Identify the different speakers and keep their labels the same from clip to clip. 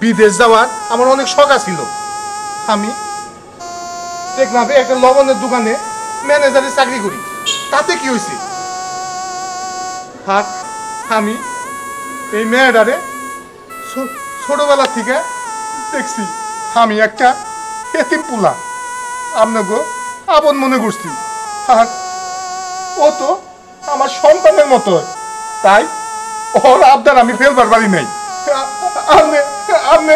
Speaker 1: বিদেশ যাওয়ার আমার অনেক শখ ছিল। আমি দেখলাম একটা লবণের দোকানে ম্যানেজারের চাকরি করি, তাতে কি হয়েছে? আর আমি এই মেয়েটারে ছোটবেলা থেকে দেখছি। আমি একটা এতিম পুলা আপনাকে আপন মনে করছি, আর ও তো আমার সন্তানের মতো, তাই ওর আবদার আমি ফেলবার পারি নাই। আপনি আপনি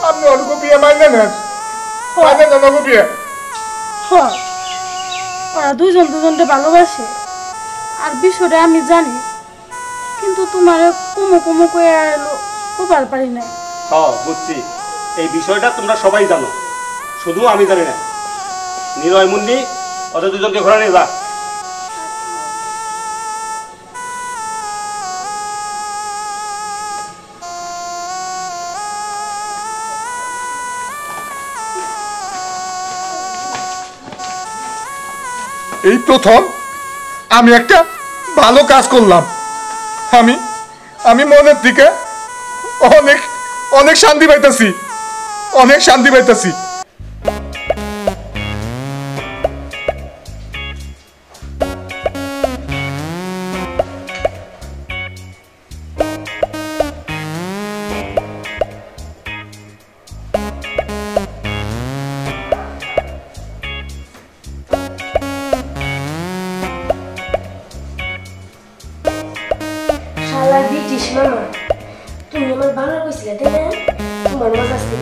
Speaker 1: আপনি অনেক বিয়ে মাইনে নেন, মাইনে নেন অনেক বিয়ে।
Speaker 2: হ্যাঁ, ওরা দুজন দুজনকে ভালোবাসে, আর বিষয়টা আমি জানি, কিন্তু তোমার কুমু কুমু কয়ে এলো কোপার পারি না।
Speaker 3: হ্যাঁ বুঝছি, এই বিষয়টা তোমরা সবাই জানো, শুধু আমি জানি না। নিলয় মুন্নি ওদের দুজনকে ঘোরা নিয়ে যা।
Speaker 1: এই প্রথম আমি একটা ভালো কাজ করলাম। আমি আমি মনের দিকে অনেক অনেক শান্তি পাইতেছি, অনেক শান্তি পাইতেছি।
Speaker 4: মামা, তুমি আমার ভালো কইছিলে তাই না? তোমার মজা আসতে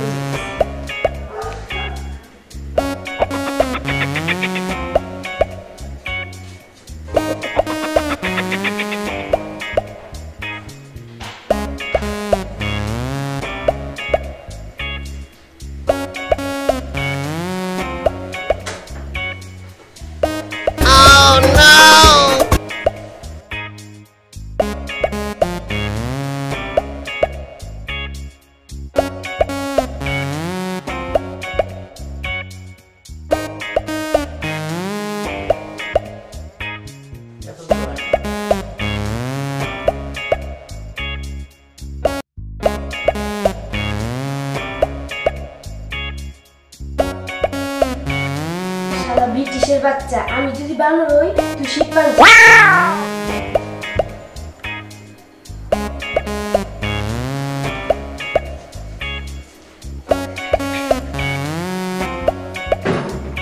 Speaker 4: ব্রিটিশের বাচ্চা, আমি যদি বানর হই তুই শীত পারবি।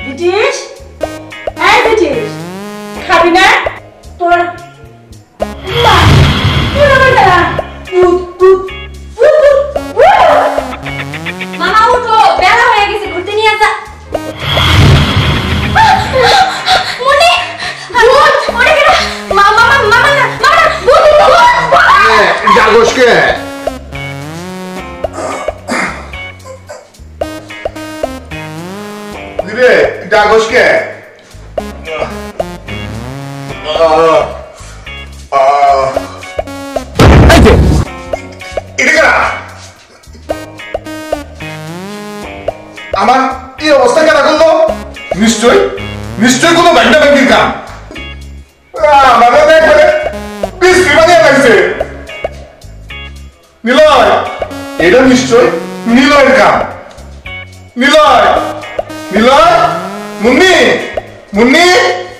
Speaker 4: ব্রিটিশ, এই ব্রিটিশ, খাবি না? তোর মামা উঠো, বেলা হয়ে গেছে, ঘুরতে নিয়ে যা।
Speaker 1: জাগোসকে রে, জাগোসকে আমার এই অবস্থা কেন করলো? নিশ্চয় নিশ্চয় কোনো ব্যাংটা ব্যাংকির কাম। আমাদের একবারে বৃষ্টি বানিয়ে লাগছে। নিলয়, এটা নিশ্চয় নিলয়ের কাম। নিলয়, নিলয়, মুন্নি, মুন্নি।